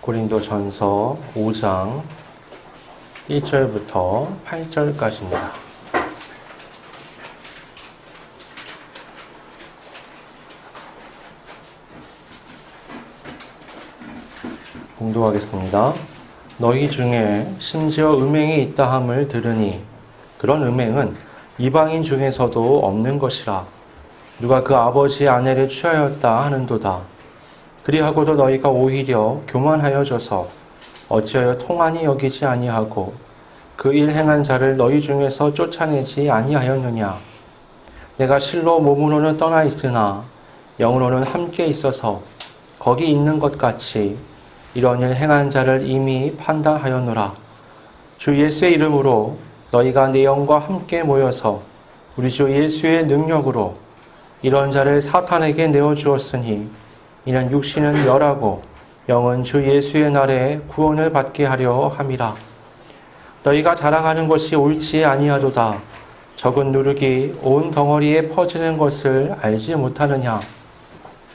고린도전서 5장 1절부터 8절까지입니다. 봉독하겠습니다. 너희 중에 심지어 음행이 있다 함을 들으니 그런 음행은 이방인 중에서도 없는 것이라. 누가 그 아버지의 아내를 취하였다 하는도다. 그리하고도 너희가 오히려 교만하여져서 어찌하여 통한이 여기지 아니하고 그 일 행한 자를 너희 중에서 쫓아내지 아니하였느냐. 내가 실로 몸으로는 떠나 있으나 영으로는 함께 있어서 거기 있는 것 같이 이런 일 행한 자를 이미 판단하였노라. 주 예수의 이름으로 너희가 내 영과 함께 모여서 우리 주 예수의 능력으로 이런 자를 사탄에게 내어주었으니 이는 육신은 멸하고 영은 주 예수의 날에 구원을 받게 하려 함이라. 너희가 자랑하는 것이 옳지 아니하도다. 적은 누룩이 온 덩어리에 퍼지는 것을 알지 못하느냐.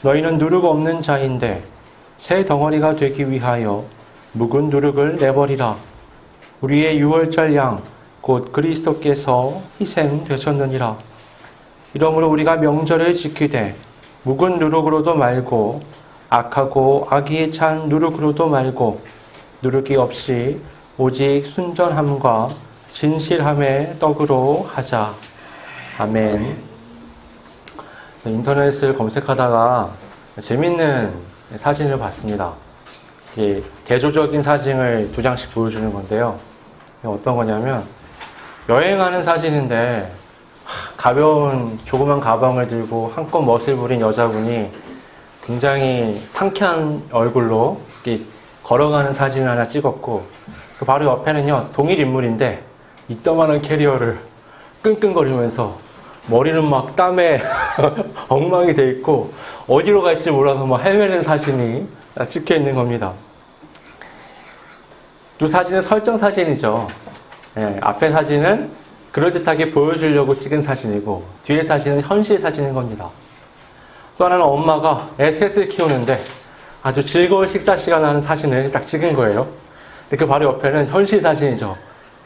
너희는 누룩 없는 자인데 새 덩어리가 되기 위하여 묵은 누룩을 내버리라. 우리의 유월절 양 곧 그리스도께서 희생되셨느니라. 이러므로 우리가 명절을 지키되 묵은 누룩으로도 말고 악하고 악의에 찬 누룩으로도 말고 누룩이 없이 오직 순전함과 진실함의 떡으로 하자. 아멘. 인터넷을 검색하다가 재밌는 사진을 봤습니다. 대조적인 사진을 2장씩 보여주는 건데요. 어떤 거냐면 여행하는 사진인데 가벼운 조그만 가방을 들고 한껏 멋을 부린 여자분이 굉장히 상쾌한 얼굴로 걸어가는 사진을 하나 찍었고, 그 바로 옆에는요 동일 인물인데 이따만한 캐리어를 끙끙거리면서 머리는 막 땀에 엉망이 돼 있고 어디로 갈지 몰라서 막 헤매는 사진이 찍혀 있는 겁니다. 두 사진은 설정 사진이죠. 앞에 사진은 그럴듯하게 보여주려고 찍은 사진이고 뒤에 사진은 현실 사진인 겁니다. 또 하나는 엄마가 애 셋을 키우는데 아주 즐거운 식사 시간 하는 사진을 딱 찍은 거예요. 그 바로 옆에는 현실 사진이죠.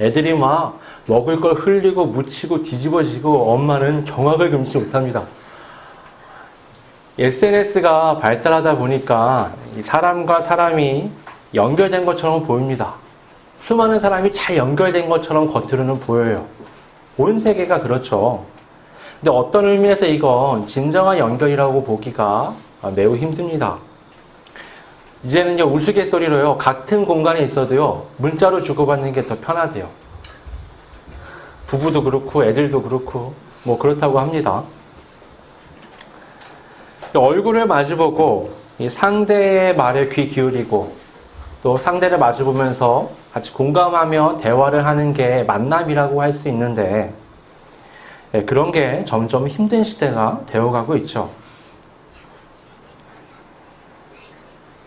애들이 막 먹을 걸 흘리고 묻히고 뒤집어지고 엄마는 경악을 금치 못합니다. SNS가 발달하다 보니까 사람과 사람이 연결된 것처럼 보입니다. 수많은 사람이 잘 연결된 것처럼 겉으로는 보여요. 온 세계가 그렇죠. 근데 어떤 의미에서 이건 진정한 연결이라고 보기가 매우 힘듭니다. 이제는요, 우스갯소리로요, 같은 공간에 있어도요, 문자로 주고받는 게 더 편하대요. 부부도 그렇고, 애들도 그렇고, 뭐 그렇다고 합니다. 얼굴을 마주보고, 이 상대의 말에 귀 기울이고, 또 상대를 마주보면서 같이 공감하며 대화를 하는 게 만남이라고 할 수 있는데, 그런 게 점점 힘든 시대가 되어가고 있죠.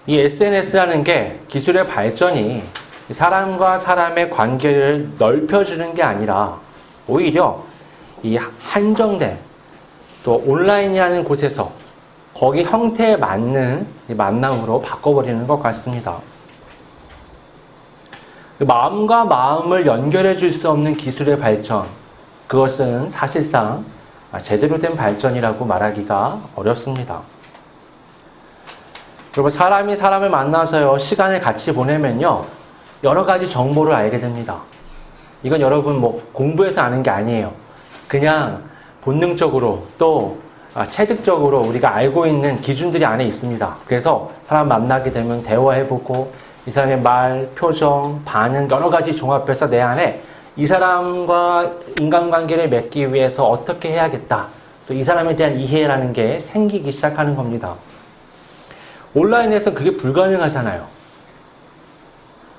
이 SNS라는 게 기술의 발전이 사람과 사람의 관계를 넓혀주는 게 아니라 오히려 이 한정된 또 온라인이라는 곳에서 거기 형태에 맞는 만남으로 바꿔버리는 것 같습니다. 마음과 마음을 연결해 줄 수 없는 기술의 발전, 그것은 사실상 제대로 된 발전이라고 말하기가 어렵습니다. 그리고 사람이 사람을 만나서요, 시간을 같이 보내면요, 여러 가지 정보를 알게 됩니다. 이건 여러분 뭐 공부해서 아는 게 아니에요. 그냥 본능적으로 또 체득적으로 우리가 알고 있는 기준들이 안에 있습니다. 그래서 사람 만나게 되면 대화해보고 이 사람의 말, 표정, 반응 여러 가지 종합해서 내 안에 이 사람과 인간관계를 맺기 위해서 어떻게 해야겠다. 또 이 사람에 대한 이해라는 게 생기기 시작하는 겁니다. 온라인에서 그게 불가능하잖아요.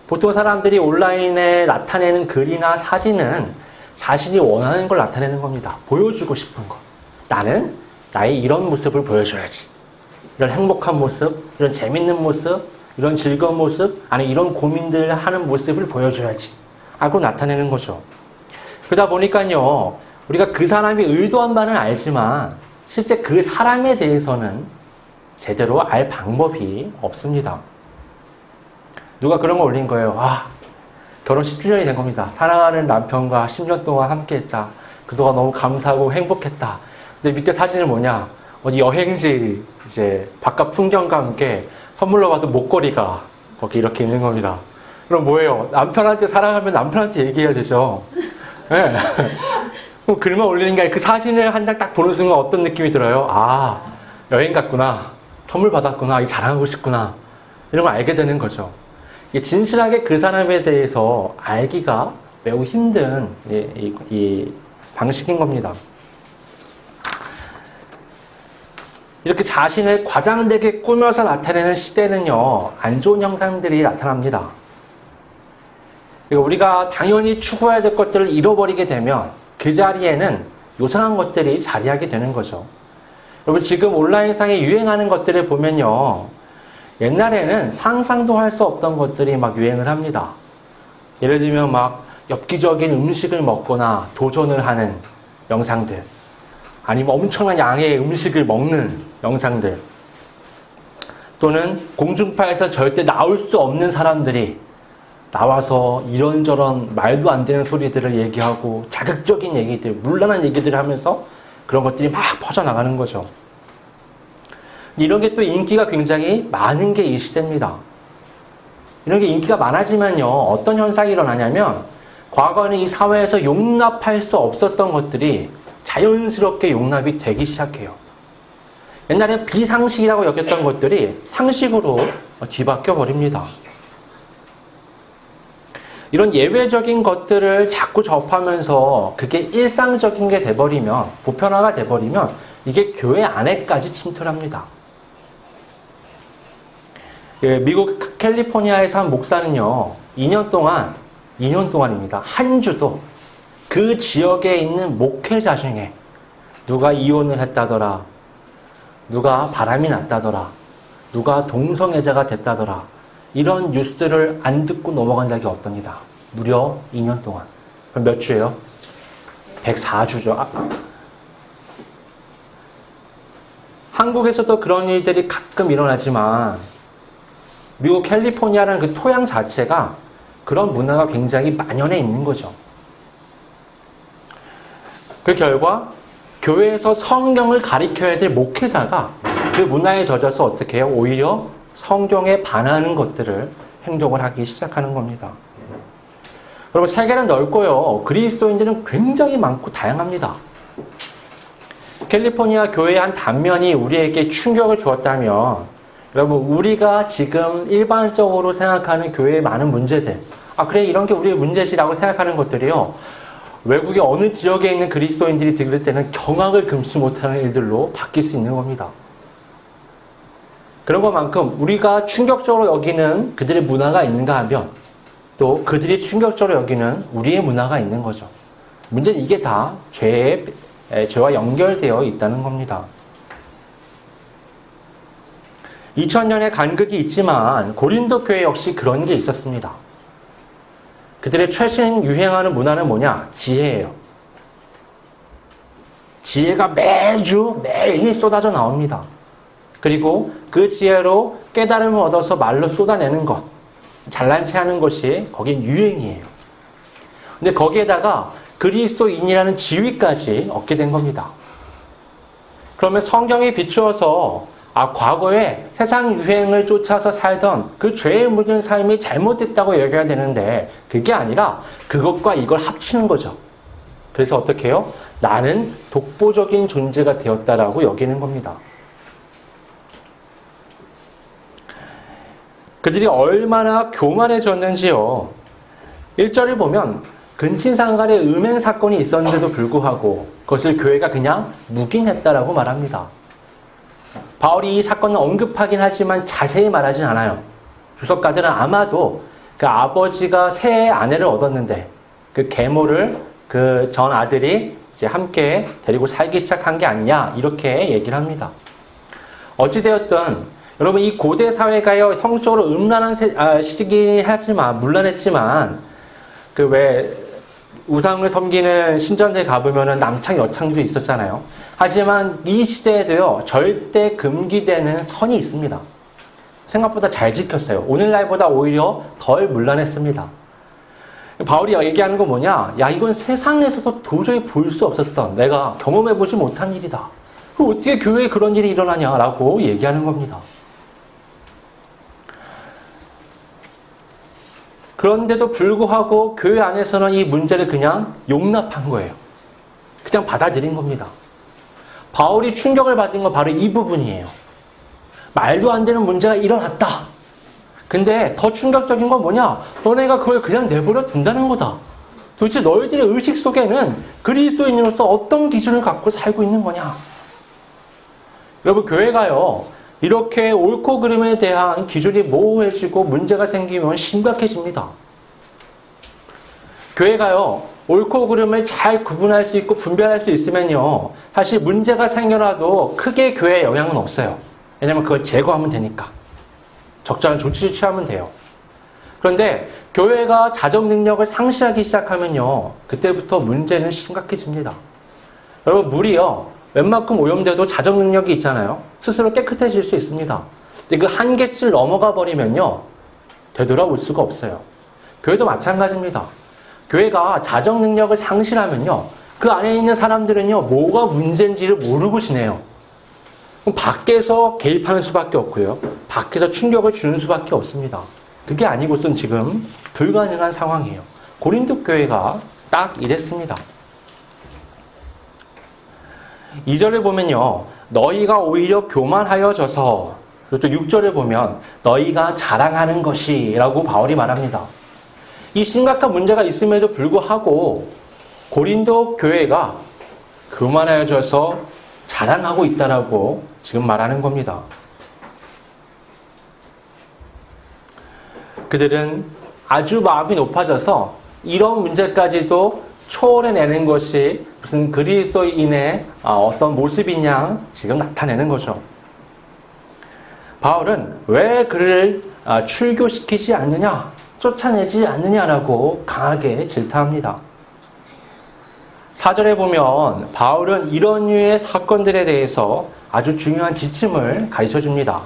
보통 사람들이 온라인에 나타내는 글이나 사진은 자신이 원하는 걸 나타내는 겁니다. 보여주고 싶은 거. 나는 나의 이런 모습을 보여줘야지. 이런 행복한 모습, 이런 재밌는 모습, 이런 즐거운 모습, 아니 이런 고민들 하는 모습을 보여줘야지 하고 나타내는 거죠. 그러다 보니까요, 우리가 그 사람이 의도한 바는 알지만 실제 그 사람에 대해서는 제대로 알 방법이 없습니다. 누가 그런 거 올린 거예요. 결혼 10주년이 된 겁니다. 사랑하는 남편과 10년 동안 함께 했다. 그동안 너무 감사하고 행복했다. 근데 밑에 사진은 뭐냐? 어디 여행지, 이제, 바깥 풍경과 함께 선물로 받은 목걸이가 거기 이렇게 있는 겁니다. 그럼 뭐예요? 남편한테 사랑하면 남편한테 얘기해야 되죠. 네. 글만 올리는 게 아니라 그 사진을 한 장 딱 보는 순간 어떤 느낌이 들어요? 여행 갔구나. 선물 받았구나. 이 자랑하고 싶구나. 이런 걸 알게 되는 거죠. 이게 진실하게 그 사람에 대해서 알기가 매우 힘든 이 방식인 겁니다. 이렇게 자신을 과장되게 꾸며서 나타내는 시대는요, 안 좋은 형상들이 나타납니다. 우리가 당연히 추구해야 될 것들을 잃어버리게 되면 그 자리에는 요상한 것들이 자리하게 되는 거죠. 여러분, 지금 온라인상에 유행하는 것들을 보면요, 옛날에는 상상도 할 수 없던 것들이 막 유행을 합니다. 예를 들면 막 엽기적인 음식을 먹거나 도전을 하는 영상들, 아니면 엄청난 양의 음식을 먹는 영상들, 또는 공중파에서 절대 나올 수 없는 사람들이 나와서 이런저런 말도 안 되는 소리들을 얘기하고 자극적인 얘기들, 문란한 얘기들을 하면서 그런 것들이 막 퍼져나가는 거죠. 이런 게 또 인기가 굉장히 많은 게 이 시대입니다. 이런 게 인기가 많아지면요, 어떤 현상이 일어나냐면 과거에는 이 사회에서 용납할 수 없었던 것들이 자연스럽게 용납이 되기 시작해요. 옛날에 비상식이라고 여겼던 것들이 상식으로 뒤바뀌어 버립니다. 이런 예외적인 것들을 자꾸 접하면서 그게 일상적인 게 돼버리면, 보편화가 돼버리면 이게 교회 안에까지 침투합니다. 미국 캘리포니아에서 한 목사는요, 2년 동안입니다. 한 주도 그 지역에 있는 목회자 중에 누가 이혼을 했다더라, 누가 바람이 났다더라, 누가 동성애자가 됐다더라, 이런 뉴스를 안 듣고 넘어간 적이 없답니다. 무려 2년 동안. 그럼 몇 주예요? 104주죠. 한국에서도 그런 일들이 가끔 일어나지만 미국 캘리포니아라는 그 토양 자체가 그런 문화가 굉장히 만연해 있는 거죠. 그 결과 교회에서 성경을 가르쳐야 될 목회자가 그 문화에 젖어서 어떻게 해요? 오히려 성경에 반하는 것들을 행동을 하기 시작하는 겁니다. 여러분, 세계는 넓고요, 그리스도인들은 굉장히 많고 다양합니다. 캘리포니아 교회의 한 단면이 우리에게 충격을 주었다면, 여러분, 우리가 지금 일반적으로 생각하는 교회의 많은 문제들, 그래, 이런 게 우리의 문제지라고 생각하는 것들이요, 외국의 어느 지역에 있는 그리스도인들이 들을 때는 경악을 금치 못하는 일들로 바뀔 수 있는 겁니다. 그런 것만큼 우리가 충격적으로 여기는 그들의 문화가 있는가 하면 또 그들이 충격적으로 여기는 우리의 문화가 있는 거죠. 문제는 이게 다 죄와 연결되어 있다는 겁니다. 2000년의 간극이 있지만 고린도 교회 역시 그런 게 있었습니다. 그들의 최신 유행하는 문화는 뭐냐? 지혜예요. 지혜가 매일 쏟아져 나옵니다. 그리고 그 지혜로 깨달음을 얻어서 말로 쏟아내는 것, 잘난 체 하는 것이 거긴 유행이에요. 근데 거기에다가 그리스도인이라는 지위까지 얻게 된 겁니다. 그러면 성경에 비추어서 과거에 세상 유행을 쫓아서 살던 그 죄에 묻은 삶이 잘못됐다고 여겨야 되는데 그게 아니라 그것과 이걸 합치는 거죠. 그래서 어떻게 해요? 나는 독보적인 존재가 되었다라고 여기는 겁니다. 그들이 얼마나 교만해졌는지요. 1절을 보면 근친상간의 음행 사건이 있었는데도 불구하고 그것을 교회가 그냥 묵인했다라고 말합니다. 바울이 이 사건을 언급하긴 하지만 자세히 말하진 않아요. 주석가들은 아마도 그 아버지가 새 아내를 얻었는데 그 계모를 그 전 아들이 이제 함께 데리고 살기 시작한 게 아니냐 이렇게 얘기를 합니다. 어찌되었든 여러분, 이 고대 사회가요, 형적으로 음란한 시기긴 하지만, 문란했지만, 그 왜, 우상을 섬기는 신전에 가보면은 남창, 여창도 있었잖아요. 하지만 이 시대에도요, 절대 금기되는 선이 있습니다. 생각보다 잘 지켰어요. 오늘날보다 오히려 덜 문란했습니다. 바울이 얘기하는 건 뭐냐? 야, 이건 세상에서도 도저히 볼 수 없었던, 내가 경험해보지 못한 일이다. 그럼 어떻게 교회에 그런 일이 일어나냐라고 얘기하는 겁니다. 그런데도 불구하고 교회 안에서는 이 문제를 그냥 용납한 거예요. 그냥 받아들인 겁니다. 바울이 충격을 받은 건 바로 이 부분이에요. 말도 안 되는 문제가 일어났다. 근데 더 충격적인 건 뭐냐? 너네가 그걸 그냥 내버려 둔다는 거다. 도대체 너희들의 의식 속에는 그리스도인으로서 어떤 기준을 갖고 살고 있는 거냐? 여러분, 교회가요, 이렇게 옳고 그름에 대한 기준이 모호해지고 문제가 생기면 심각해집니다. 교회가요, 옳고 그름을 잘 구분할 수 있고 분별할 수 있으면요, 사실 문제가 생겨나도 크게 교회에 영향은 없어요. 왜냐면 그걸 제거하면 되니까. 적절한 조치를 취하면 돼요. 그런데 교회가 자정 능력을 상실하기 시작하면요, 그때부터 문제는 심각해집니다. 여러분, 물이요, 웬만큼 오염돼도 자정 능력이 있잖아요. 스스로 깨끗해질 수 있습니다. 근데 그 한계치를 넘어가 버리면요, 되돌아올 수가 없어요. 교회도 마찬가지입니다. 교회가 자정 능력을 상실하면요, 그 안에 있는 사람들은요, 뭐가 문제인지를 모르고 지내요. 그럼 밖에서 개입하는 수밖에 없고요, 밖에서 충격을 주는 수밖에 없습니다. 그게 아니고선 지금 불가능한 상황이에요. 고린도 교회가 딱 이랬습니다. 2절을 보면요, 너희가 오히려 교만하여져서, 그리고 또 6절을 보면 너희가 자랑하는 것이라고 바울이 말합니다. 이 심각한 문제가 있음에도 불구하고 고린도 교회가 교만하여져서 자랑하고 있다라고 지금 말하는 겁니다. 그들은 아주 마음이 높아져서 이런 문제까지도 초월해내는 것이 무슨 그리스도인의 어떤 모습이냐 지금 나타내는 거죠. 바울은 왜 그를 출교시키지 않느냐, 쫓아내지 않느냐라고 강하게 질타합니다. 4절에 보면 바울은 이런 류의 사건들에 대해서 아주 중요한 지침을 가르쳐 줍니다.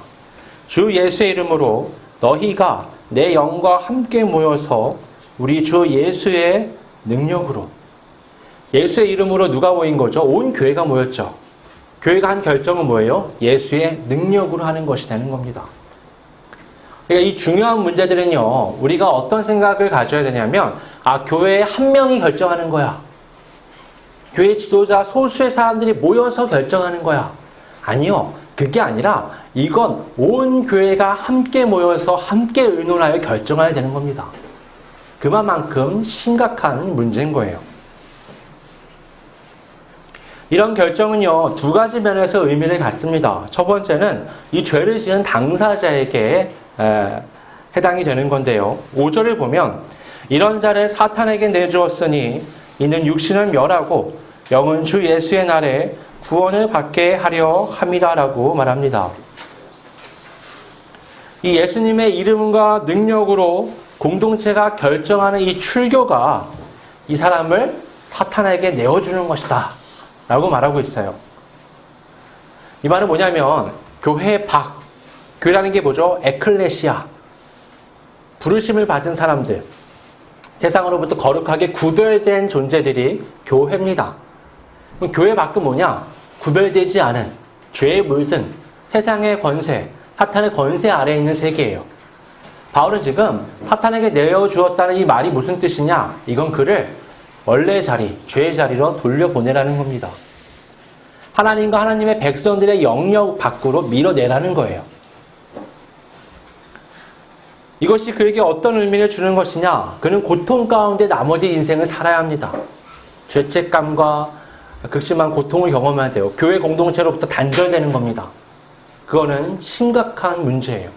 주 예수의 이름으로 너희가 내 영과 함께 모여서 우리 주 예수의 능력으로, 예수의 이름으로 누가 모인 거죠? 온 교회가 모였죠. 교회가 한 결정은 뭐예요? 예수의 능력으로 하는 것이 되는 겁니다. 그러니까 이 중요한 문제들은요, 우리가 어떤 생각을 가져야 되냐면, 교회에 한 명이 결정하는 거야. 교회 지도자 소수의 사람들이 모여서 결정하는 거야. 아니요. 그게 아니라 이건 온 교회가 함께 모여서 함께 의논하여 결정해야 되는 겁니다. 그만큼 심각한 문제인 거예요. 이런 결정은요, 두 가지 면에서 의미를 갖습니다. 첫 번째는 이 죄를 지은 당사자에게 해당이 되는 건데요. 5절을 보면 이런 자를 사탄에게 내주었으니 이는 육신을 멸하고 영은 주 예수의 날에 구원을 받게 하려 함이라라고 말합니다. 이 예수님의 이름과 능력으로 공동체가 결정하는 이 출교가 이 사람을 사탄에게 내어주는 것이다 라고 말하고 있어요. 이 말은 뭐냐면 교회 밖, 교회라는 게 뭐죠? 에클레시아, 부르심을 받은 사람들, 세상으로부터 거룩하게 구별된 존재들이 교회입니다. 그럼 교회 밖은 뭐냐? 구별되지 않은, 죄에 물든 세상의 권세, 사탄의 권세 아래에 있는 세계예요. 바울은 지금 사탄에게 내어주었다는 이 말이 무슨 뜻이냐? 이건 그를 원래 자리, 죄의 자리로 돌려보내라는 겁니다. 하나님과 하나님의 백성들의 영역 밖으로 밀어내라는 거예요. 이것이 그에게 어떤 의미를 주는 것이냐? 그는 고통 가운데 나머지 인생을 살아야 합니다. 죄책감과 극심한 고통을 경험해야 돼요. 교회 공동체로부터 단절되는 겁니다. 그거는 심각한 문제예요.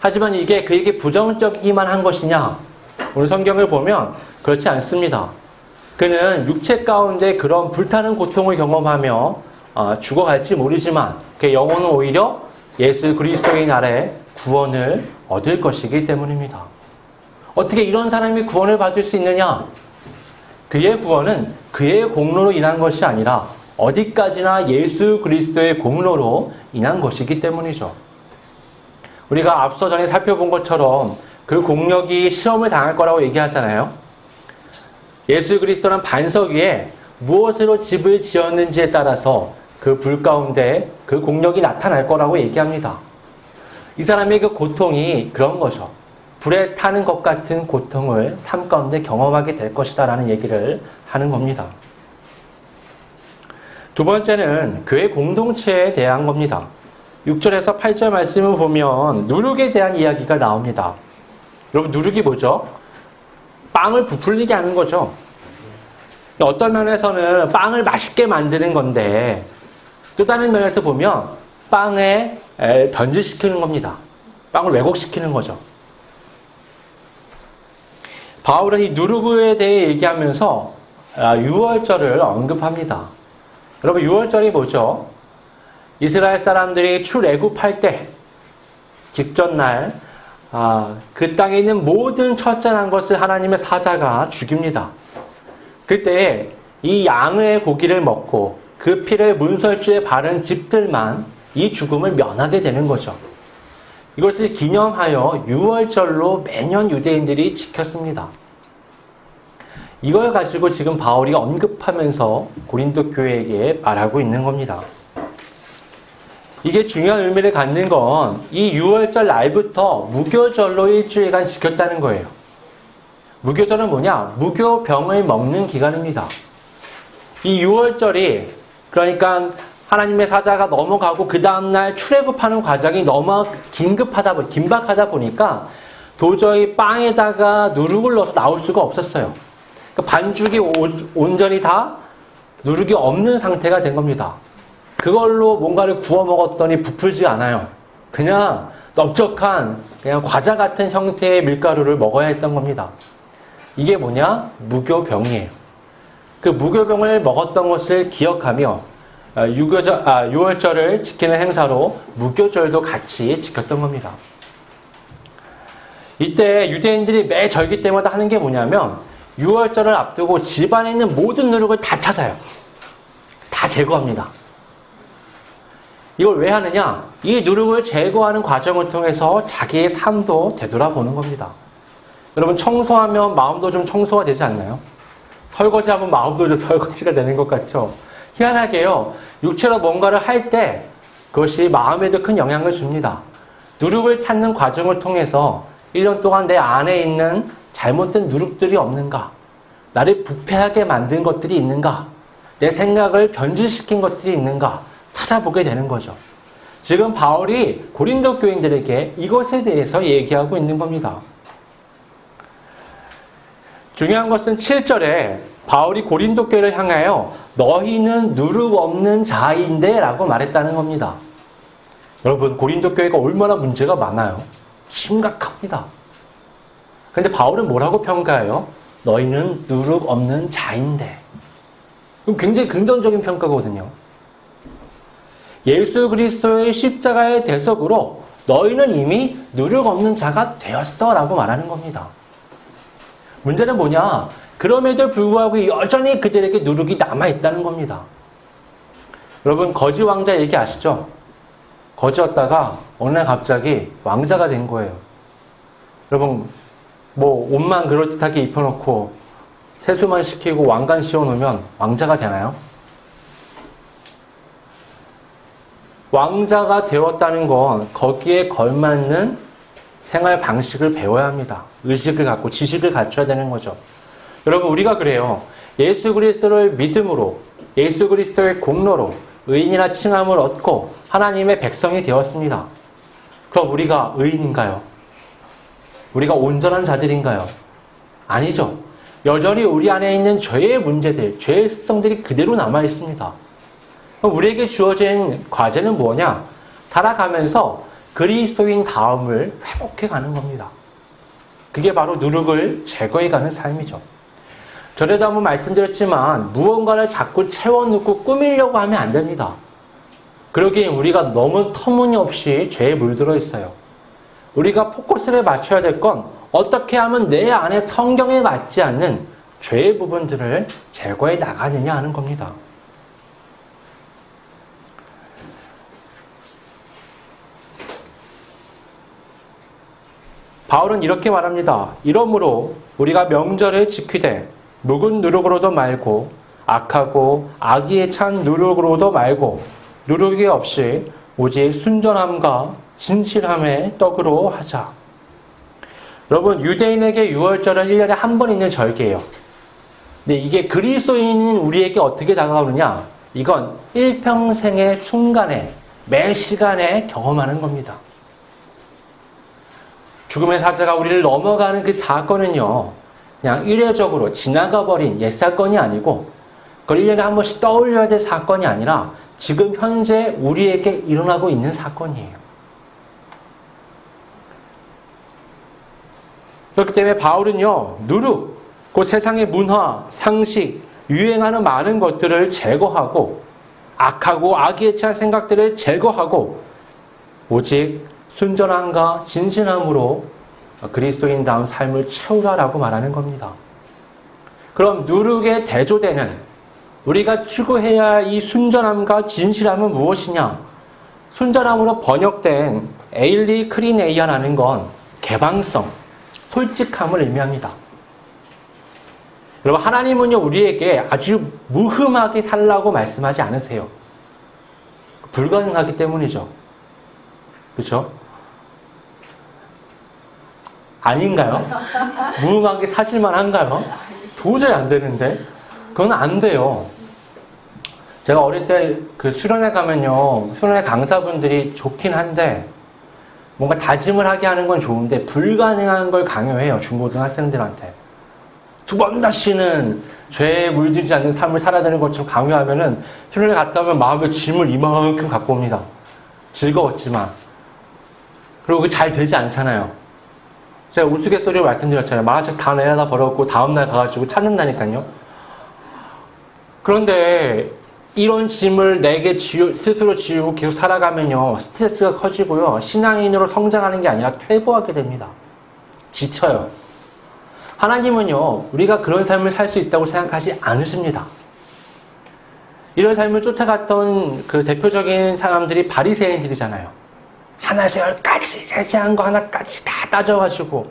하지만 이게 그에게 부정적이기만 한 것이냐? 오늘 성경을 보면 그렇지 않습니다. 그는 육체 가운데 그런 불타는 고통을 경험하며 죽어갈지 모르지만 그의 영혼은 오히려 예수 그리스도의 날에 구원을 얻을 것이기 때문입니다. 어떻게 이런 사람이 구원을 받을 수 있느냐? 그의 구원은 그의 공로로 인한 것이 아니라 어디까지나 예수 그리스도의 공로로 인한 것이기 때문이죠. 우리가 앞서 전에 살펴본 것처럼 그 공력이 시험을 당할 거라고 얘기하잖아요. 예수 그리스도란 반석 위에 무엇으로 집을 지었는지에 따라서 그 불 가운데 그 공력이 나타날 거라고 얘기합니다. 이 사람의 그 고통이 그런 거죠. 불에 타는 것 같은 고통을 삶 가운데 경험하게 될 것이다 라는 얘기를 하는 겁니다. 두 번째는 교회 공동체에 대한 겁니다. 6절에서 8절 말씀을 보면 누룩에 대한 이야기가 나옵니다. 여러분, 누룩이 뭐죠? 빵을 부풀리게 하는 거죠. 어떤 면에서는 빵을 맛있게 만드는 건데, 또 다른 면에서 보면 빵에 변질시키는 겁니다. 빵을 왜곡시키는 거죠. 바울은 이 누룩에 대해 얘기하면서 유월절을 언급합니다. 여러분, 유월절이 뭐죠? 이스라엘 사람들이 출애굽할 때 직전날 그 땅에 있는 모든 첫째 난 것을 하나님의 사자가 죽입니다. 그때 이 양의 고기를 먹고 그 피를 문설주에 바른 집들만 이 죽음을 면하게 되는 거죠. 이것을 기념하여 유월절로 매년 유대인들이 지켰습니다. 이걸 가지고 지금 바울이 언급하면서 고린도 교회에게 말하고 있는 겁니다. 이게 중요한 의미를 갖는 건 이 유월절 날부터 무교절로 일주일간 지켰다는 거예요. 무교절은 뭐냐? 무교병을 먹는 기간입니다. 이 유월절이 그러니까 하나님의 사자가 넘어가고 그 다음날 출애굽하는 과정이 너무 긴박하다 보니까 도저히 빵에다가 누룩을 넣어서 나올 수가 없었어요. 그러니까 반죽이 온전히 다 누룩이 없는 상태가 된 겁니다. 그걸로 뭔가를 구워 먹었더니 부풀지 않아요. 그냥 넓적한 그냥 과자 같은 형태의 밀가루를 먹어야 했던 겁니다. 이게 뭐냐? 무교병이에요. 그 무교병을 먹었던 것을 기억하며 유월절을 지키는 행사로 무교절도 같이 지켰던 겁니다. 이때 유대인들이 매 절기 때마다 하는 게 뭐냐면 유월절을 앞두고 집안에 있는 모든 누룩을 다 찾아요. 다 제거합니다. 이걸 왜 하느냐? 이 누룩을 제거하는 과정을 통해서 자기의 삶도 되돌아보는 겁니다. 여러분, 청소하면 마음도 좀 청소가 되지 않나요? 설거지하면 마음도 좀 설거지가 되는 것 같죠? 희한하게요, 육체로 뭔가를 할 때 그것이 마음에도 큰 영향을 줍니다. 누룩을 찾는 과정을 통해서 1년 동안 내 안에 있는 잘못된 누룩들이 없는가? 나를 부패하게 만든 것들이 있는가? 내 생각을 변질시킨 것들이 있는가? 찾아보게 되는 거죠. 지금 바울이 고린도 교인들에게 이것에 대해서 얘기하고 있는 겁니다. 중요한 것은 7절에 바울이 고린도 교회를 향하여 너희는 누룩 없는 자인데 라고 말했다는 겁니다. 여러분, 고린도 교회가 얼마나 문제가 많아요. 심각합니다. 그런데 바울은 뭐라고 평가해요? 너희는 누룩 없는 자인데. 그럼 굉장히 긍정적인 평가거든요. 예수 그리스도의 십자가의 대속으로 너희는 이미 누룩 없는 자가 되었어 라고 말하는 겁니다. 문제는 뭐냐? 그럼에도 불구하고 여전히 그들에게 누룩이 남아있다는 겁니다. 여러분, 거지 왕자 얘기 아시죠? 거지였다가 어느 날 갑자기 왕자가 된 거예요. 여러분, 뭐 옷만 그럴듯하게 입혀놓고 세수만 시키고 왕관 씌워놓으면 왕자가 되나요? 왕자가 되었다는 건 거기에 걸맞는 생활 방식을 배워야 합니다. 의식을 갖고 지식을 갖춰야 되는 거죠. 여러분, 우리가 그래요. 예수 그리스도를 믿음으로, 예수 그리스도의 공로로 의인이라 칭함을 얻고 하나님의 백성이 되었습니다. 그럼 우리가 의인인가요? 우리가 온전한 자들인가요? 아니죠. 여전히 우리 안에 있는 죄의 문제들, 죄의 습성들이 그대로 남아 있습니다. 그럼 우리에게 주어진 과제는 뭐냐? 살아가면서 그리스도인 다음을 회복해가는 겁니다. 그게 바로 누룩을 제거해가는 삶이죠. 전에도 한번 말씀드렸지만 무언가를 자꾸 채워넣고 꾸미려고 하면 안 됩니다. 그러기엔 우리가 너무 터무니없이 죄에 물들어 있어요. 우리가 포커스를 맞춰야 될 건 어떻게 하면 내 안에 성경에 맞지 않는 죄의 부분들을 제거해 나가느냐 하는 겁니다. 바울은 이렇게 말합니다. 이러므로 우리가 명절을 지키되 묵은 누룩으로도 말고 악하고 악의에 찬 누룩으로도 말고 누룩이 없이 오직 순전함과 진실함의 떡으로 하자. 여러분, 유대인에게 유월절은 1년에 한 번 있는 절기예요. 근데 이게 그리스도인인 우리에게 어떻게 다가오느냐? 이건 일평생의 순간에, 매 시간에 경험하는 겁니다. 죽음의 사자가 우리를 넘어가는 그 사건은요, 그냥 일회적으로 지나가버린 옛사건이 아니고, 그걸 1년에 한 번씩 떠올려야 될 사건이 아니라, 지금 현재 우리에게 일어나고 있는 사건이에요. 그렇기 때문에 바울은요, 누룩, 그 세상의 문화, 상식, 유행하는 많은 것들을 제거하고, 악하고 악의에 찬 생각들을 제거하고, 오직 순전함과 진실함으로 그리스도인다운 삶을 채우라라고 말하는 겁니다. 그럼 누룩에 대조되는 우리가 추구해야 할 이 순전함과 진실함은 무엇이냐? 순전함으로 번역된 에일리 크리네이아라는 건 개방성, 솔직함을 의미합니다. 여러분, 하나님은요, 우리에게 아주 무흠하게 살라고 말씀하지 않으세요. 불가능하기 때문이죠. 그렇죠? 아닌가요? 무음하게 사실만 한가요? 도저히 안 되는데? 그건 안 돼요. 제가 어릴 때 그 수련회 가면요, 수련회 강사분들이 좋긴 한데, 뭔가 다짐을 하게 하는 건 좋은데, 불가능한 걸 강요해요, 중고등학생들한테. 두 번 다시는 죄에 물들지 않는 삶을 살아야 되는 것처럼 강요하면은, 수련회 갔다 오면 마음의 짐을 이만큼 갖고 옵니다. 즐거웠지만. 그리고 그게 잘 되지 않잖아요. 제가 우스갯소리로 말씀드렸잖아요. 만화책 다 내려다 버렸고 다음날 가가지고 찾는다니까요. 그런데 이런 짐을 내게 스스로 지우고 계속 살아가면요, 스트레스가 커지고요, 신앙인으로 성장하는 게 아니라 퇴보하게 됩니다. 지쳐요. 하나님은요, 우리가 그런 삶을 살 수 있다고 생각하지 않으십니다. 이런 삶을 쫓아갔던 그 대표적인 사람들이 바리새인들이잖아요. 하나에서 열까지 세세한 거 하나까지 다 따져가지고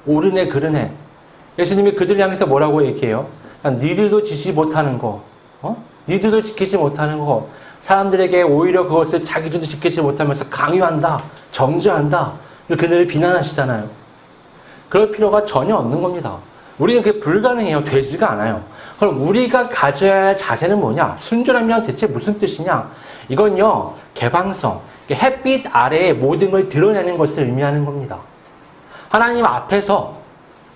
옳으네 그르네. 예수님이 그들을 향해서 뭐라고 얘기해요? 니들도 지지 못하는 거, 니들도 지키지 못하는 거, 사람들에게 오히려 그것을 자기들도 지키지 못하면서 강요한다, 정죄한다, 그들을 비난하시잖아요. 그럴 필요가 전혀 없는 겁니다. 우리는 그게 불가능해요. 되지가 않아요. 그럼 우리가 가져야 할 자세는 뭐냐? 순전함이란 대체 무슨 뜻이냐? 이건요, 개방성, 햇빛 아래에 모든 걸 드러내는 것을 의미하는 겁니다. 하나님 앞에서,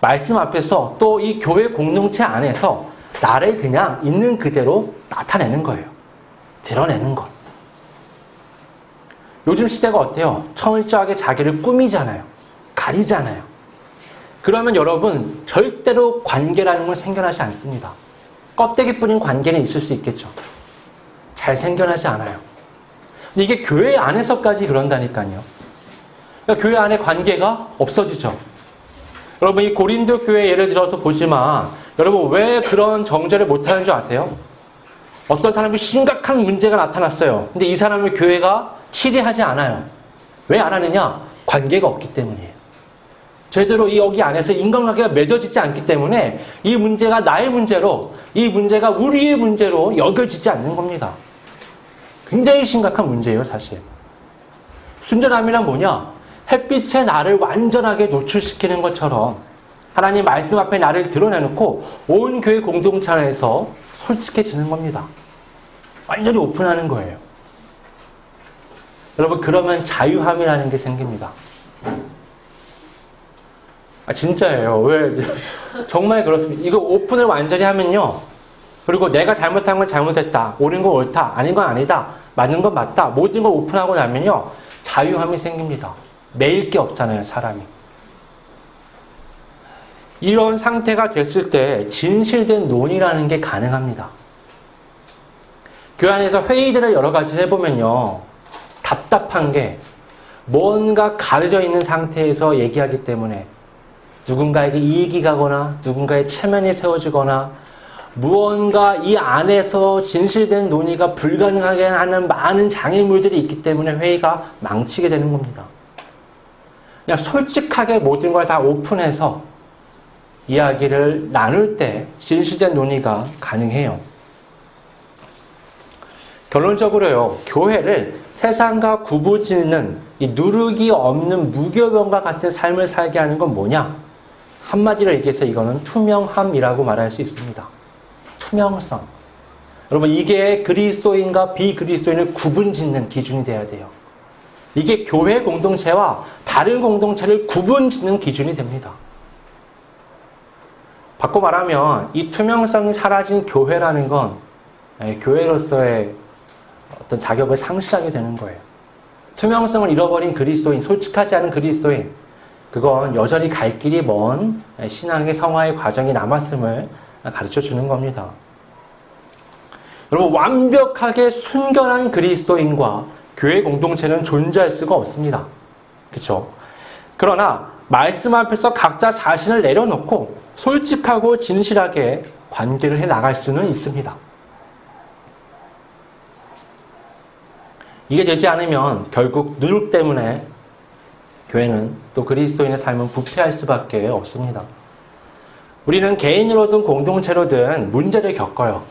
말씀 앞에서, 또 이 교회 공동체 안에서 나를 그냥 있는 그대로 나타내는 거예요. 드러내는 것. 요즘 시대가 어때요? 철저하게 자기를 꾸미잖아요. 가리잖아요. 그러면 여러분, 절대로 관계라는 건 생겨나지 않습니다. 껍데기 뿌린 관계는 있을 수 있겠죠. 잘 생겨나지 않아요. 근데 이게 교회 안에서까지 그런다니까요. 그러니까 교회 안에 관계가 없어지죠. 여러분, 이 고린도 교회 예를 들어서 보지만, 여러분 왜 그런 정죄를 못하는 줄 아세요? 어떤 사람이 심각한 문제가 나타났어요. 근데 이 사람을 교회가 치리하지 않아요. 왜 안 하느냐? 관계가 없기 때문이에요. 제대로 여기 안에서 인간관계가 맺어지지 않기 때문에 이 문제가 나의 문제로, 이 문제가 우리의 문제로 여겨지지 않는 겁니다. 굉장히 심각한 문제예요, 사실. 순전함이란 뭐냐? 햇빛에 나를 완전하게 노출시키는 것처럼 하나님 말씀 앞에 나를 드러내놓고 온 교회 공동체 안에서 솔직해지는 겁니다. 완전히 오픈하는 거예요. 여러분, 그러면 자유함이라는 게 생깁니다. 진짜예요. 왜? 정말 그렇습니다. 이거 오픈을 완전히 하면요, 그리고 내가 잘못한 건 잘못했다, 옳은 건 옳다, 아닌 건 아니다, 맞는 건 맞다, 모든 걸 오픈하고 나면요, 자유함이 생깁니다. 매일 게 없잖아요, 사람이. 이런 상태가 됐을 때 진실된 논의라는 게 가능합니다. 교회 안에서 회의들을 여러 가지 해보면요, 답답한 게 뭔가 가려져 있는 상태에서 얘기하기 때문에 누군가에게 이익이 가거나 누군가의 체면이 세워지거나 무언가 이 안에서 진실된 논의가 불가능하게 하는 많은 장애물들이 있기 때문에 회의가 망치게 되는 겁니다. 그냥 솔직하게 모든 걸 다 오픈해서 이야기를 나눌 때 진실된 논의가 가능해요. 결론적으로요, 교회를 세상과 구부짓는 이 누룩이 없는 무교병과 같은 삶을 살게 하는 건 뭐냐? 한마디로 얘기해서 이거는 투명함이라고 말할 수 있습니다. 투명성. 여러분, 이게 그리스도인과 비그리스도인을 구분짓는 기준이 돼야 돼요. 이게 교회 공동체와 다른 공동체를 구분짓는 기준이 됩니다. 바꿔 말하면 이 투명성이 사라진 교회라는 건 교회로서의 어떤 자격을 상실하게 되는 거예요. 투명성을 잃어버린 그리스도인, 솔직하지 않은 그리스도인, 그건 여전히 갈 길이 먼 신앙의 성화의 과정이 남았음을 가르쳐 주는 겁니다. 여러분, 완벽하게 순결한 그리스도인과 교회 공동체는 존재할 수가 없습니다. 그렇죠? 그러나 말씀 앞에서 각자 자신을 내려놓고 솔직하고 진실하게 관계를 해 나갈 수는 있습니다. 이게 되지 않으면 결국 누룩 때문에 교회는 또 그리스도인의 삶은 부패할 수밖에 없습니다. 우리는 개인으로든 공동체로든 문제를 겪어요.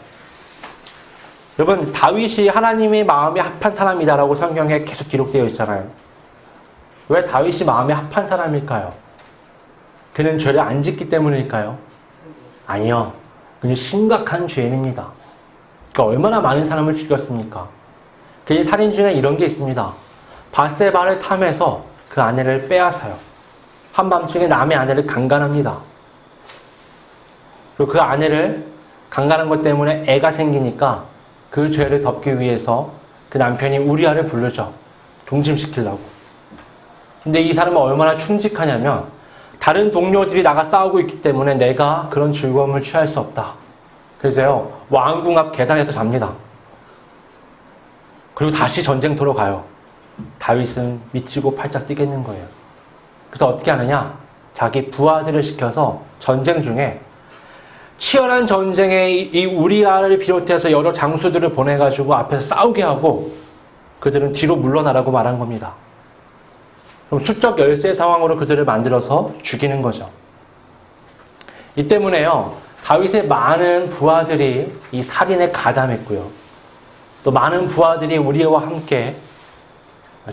여러분, 다윗이 하나님의 마음에 합한 사람이다라고 성경에 계속 기록되어 있잖아요. 왜 다윗이 마음에 합한 사람일까요? 그는 죄를 안 짓기 때문일까요? 아니요. 그는 심각한 죄인입니다. 그러니까 얼마나 많은 사람을 죽였습니까? 그 살인 중에 이런 게 있습니다. 밧세바를 탐해서 그 아내를 빼앗아요. 한밤중에 남의 아내를 강간합니다. 그리고 그 아내를 강간한 것 때문에 애가 생기니까 그 죄를 덮기 위해서 그 남편이 우리아를 부르죠. 동침시키려고. 근데 이 사람은 얼마나 충직하냐면 다른 동료들이 나가 싸우고 있기 때문에 내가 그런 즐거움을 취할 수 없다. 그래서요, 왕궁 앞 계단에서 잡니다. 그리고 다시 전쟁터로 가요. 다윗은 미치고 팔짝 뛰겠는 거예요. 그래서 어떻게 하느냐? 자기 부하들을 시켜서 전쟁 중에 치열한 전쟁에 이 우리아를 비롯해서 여러 장수들을 보내가지고 앞에서 싸우게 하고 그들은 뒤로 물러나라고 말한 겁니다. 그럼 수적 열세 상황으로 그들을 만들어서 죽이는 거죠. 이 때문에요, 다윗의 많은 부하들이 이 살인에 가담했고요. 또 많은 부하들이 우리아와 함께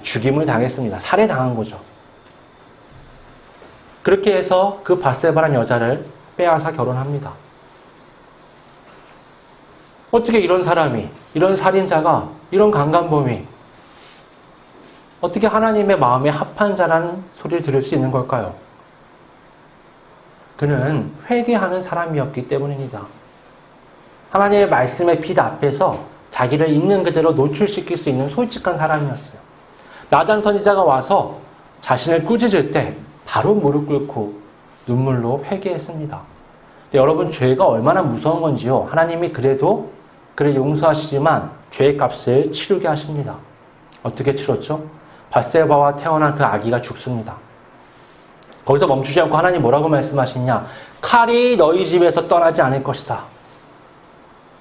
죽임을 당했습니다. 살해당한 거죠. 그렇게 해서 그 밧세바라는 여자를 빼앗아 결혼합니다. 어떻게 이런 사람이, 이런 살인자가, 이런 강간범이 어떻게 하나님의 마음에 합한 자라는 소리를 들을 수 있는 걸까요? 그는 회개하는 사람이었기 때문입니다. 하나님의 말씀의 빛 앞에서 자기를 있는 그대로 노출시킬 수 있는 솔직한 사람이었어요. 나단 선지자가 와서 자신을 꾸짖을 때 바로 무릎 꿇고 눈물로 회개했습니다. 여러분, 죄가 얼마나 무서운 건지요. 하나님이 그래도 그를 용서하시지만 죄의 값을 치르게 하십니다. 어떻게 치렀죠? 밧세바와 태어난 그 아기가 죽습니다. 거기서 멈추지 않고 하나님 뭐라고 말씀하시냐? 칼이 너희 집에서 떠나지 않을 것이다.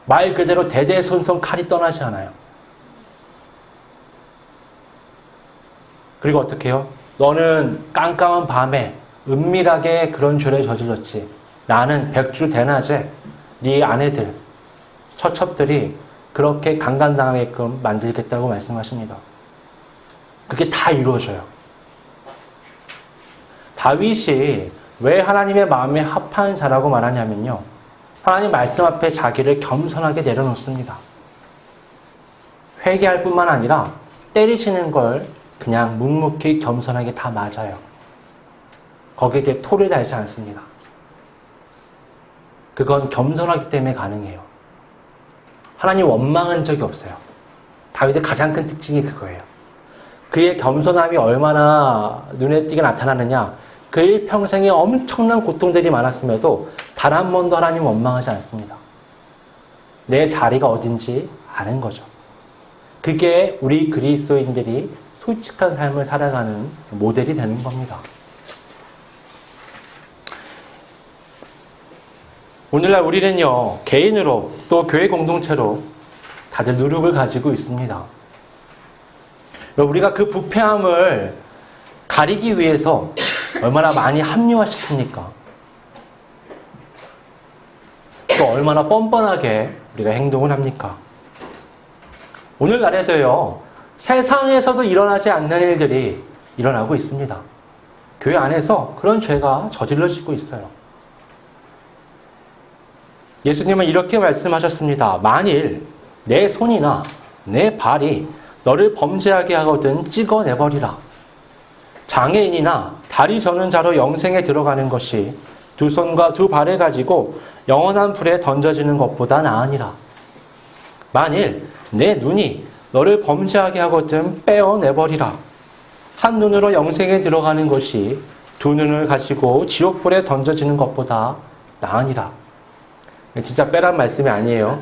말 그대로 대대손손 칼이 떠나지 않아요. 그리고 어떻게 해요? 너는 깜깜한 밤에 은밀하게 그런 죄를 저질렀지. 나는 백주 대낮에 네 아내들, 처첩들이 그렇게 강간당하게끔 만들겠다고 말씀하십니다. 그게 다 이루어져요. 다윗이 왜 하나님의 마음에 합한 자라고 말하냐면요, 하나님 말씀 앞에 자기를 겸손하게 내려놓습니다. 회개할 뿐만 아니라 때리시는 걸 그냥 묵묵히 겸손하게 다 맞아요. 거기에 대해 토를 달지 않습니다. 그건 겸손하기 때문에 가능해요. 하나님 원망한 적이 없어요. 다윗의 가장 큰 특징이 그거예요. 그의 겸손함이 얼마나 눈에 띄게 나타나느냐, 그의 평생에 엄청난 고통들이 많았음에도 단 한 번도 하나님 원망하지 않습니다. 내 자리가 어딘지 아는 거죠. 그게 우리 그리스도인들이 솔직한 삶을 살아가는 모델이 되는 겁니다. 오늘날 우리는요, 개인으로 또 교회 공동체로 다들 누룩을 가지고 있습니다. 우리가 그 부패함을 가리기 위해서 얼마나 많이 합리화시킵니까? 또 얼마나 뻔뻔하게 우리가 행동을 합니까? 오늘날에도요, 세상에서도 일어나지 않는 일들이 일어나고 있습니다. 교회 안에서 그런 죄가 저질러지고 있어요. 예수님은 이렇게 말씀하셨습니다. 만일 내 손이나 내 발이 너를 범죄하게 하거든 찍어내버리라. 장애인이나 다리 저는 자로 영생에 들어가는 것이 두 손과 두 발을 가지고 영원한 불에 던져지는 것보다 나으니라. 만일 내 눈이 너를 범죄하게 하거든 빼어내버리라. 한 눈으로 영생에 들어가는 것이 두 눈을 가지고 지옥불에 던져지는 것보다 나으니라. 진짜 빼란 말씀이 아니에요.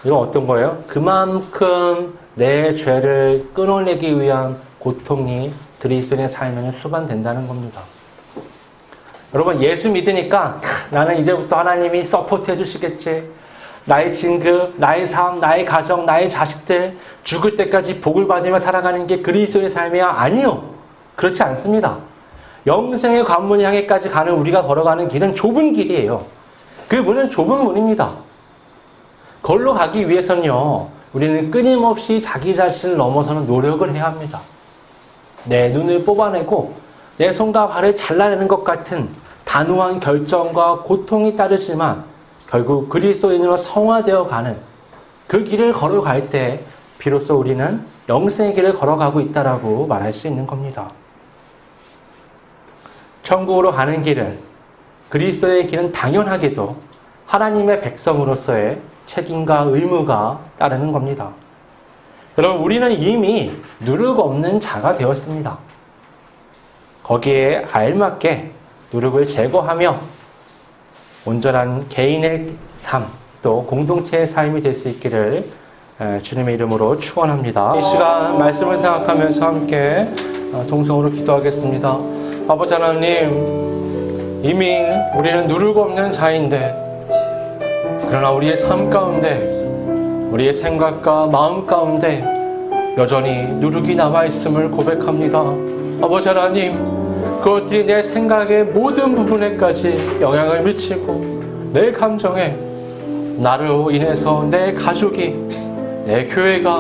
이건 어떤 거예요? 그만큼 내 죄를 끊어내기 위한 고통이 그리스도인의 삶에는 수반된다는 겁니다. 여러분, 예수 믿으니까 나는 이제부터 하나님이 서포트해 주시겠지. 나의 진급, 나의 삶, 나의 가정, 나의 자식들 죽을 때까지 복을 받으며 살아가는 게 그리스도의 삶이야? 아니요. 그렇지 않습니다. 영생의 관문 향해까지 가는 우리가 걸어가는 길은 좁은 길이에요. 그 문은 좁은 문입니다. 거기로 가기 위해서는요, 우리는 끊임없이 자기 자신을 넘어서는 노력을 해야 합니다. 내 눈을 뽑아내고 내 손과 발을 잘라내는 것 같은 단호한 결정과 고통이 따르지만 결국 그리스도인으로 성화되어 가는 그 길을 걸어갈 때 비로소 우리는 영생의 길을 걸어가고 있다라고 말할 수 있는 겁니다. 천국으로 가는 길은, 그리스도의 길은 당연하게도 하나님의 백성으로서의 책임과 의무가 따르는 겁니다. 여러분, 우리는 이미 누룩 없는 자가 되었습니다. 거기에 알맞게 누룩을 제거하며 온전한 개인의 삶, 또 공동체의 삶이 될 수 있기를 주님의 이름으로 축원합니다. 이 시간 말씀을 생각하면서 함께 동성으로 기도하겠습니다. 아버지 하나님, 이미 우리는 누룩 없는 자인데, 그러나 우리의 삶 가운데, 우리의 생각과 마음 가운데 여전히 누룩이 남아있음을 고백합니다. 아버지 하나님, 그것들이 내 생각의 모든 부분에까지 영향을 미치고 내 감정에, 나로 인해서 내 가족이, 내 교회가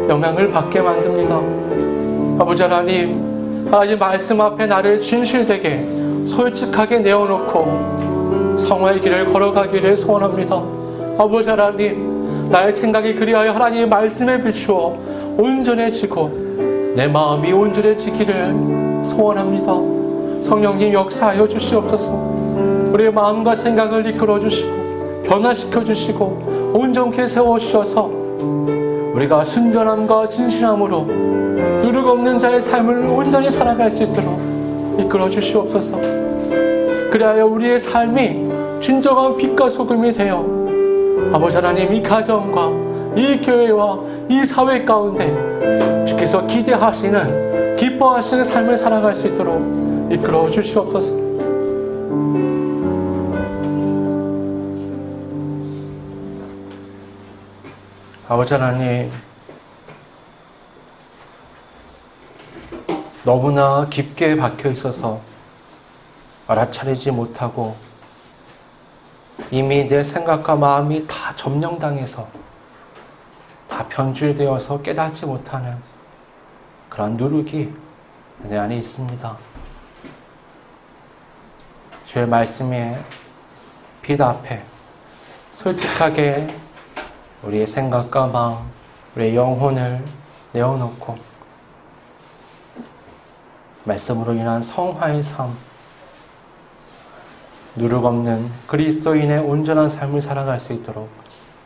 영향을 받게 만듭니다. 아버지 하나님, 하나님 말씀 앞에 나를 진실되게 솔직하게 내어놓고 성화의 길을 걸어가기를 소원합니다. 아버지 하나님, 나의 생각이 그리하여 하나님의 말씀에 비추어 온전해지고 내 마음이 온전해지기를 소원합니다. 성령님 역사하여 주시옵소서. 우리의 마음과 생각을 이끌어 주시고 변화시켜 주시고 온전케 세워주셔서 우리가 순전함과 진실함으로 누룩 없는 자의 삶을 온전히 살아갈 수 있도록 이끌어 주시옵소서. 그리하여 우리의 삶이 진정한 빛과 소금이 되어 아버지 하나님, 이 가정과 이 교회와 이 사회 가운데 주께서 기대하시는, 기뻐하시는 삶을 살아갈 수 있도록 이끌어 주시옵소서. 아버지 하나님, 너무나 깊게 박혀 있어서 알아차리지 못하고 이미 내 생각과 마음이 다 점령당해서 다 변질되어서 깨닫지 못하는 그런 누룩이 내 안에 있습니다. 주의 말씀에 빛 앞에 솔직하게 우리의 생각과 마음, 우리의 영혼을 내어놓고 말씀으로 인한 성화의 삶, 누룩 없는 그리스도인의 온전한 삶을 살아갈 수 있도록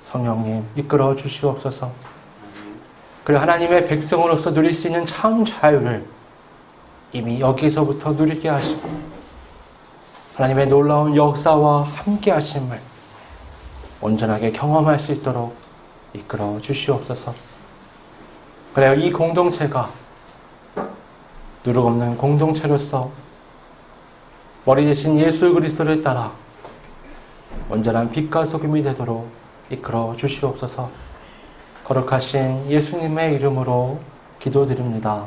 성령님 이끌어 주시옵소서. 그리고 하나님의 백성으로서 누릴 수 있는 참 자유를 이미 여기서부터 누리게 하시고 하나님의 놀라운 역사와 함께 하심을 온전하게 경험할 수 있도록 이끌어 주시옵소서. 그래야 이 공동체가 누룩 없는 공동체로서 머리 대신 예수 그리스도를 따라 온전한 빛과 소금이 되도록 이끌어 주시옵소서. 거룩하신 예수님의 이름으로 기도드립니다.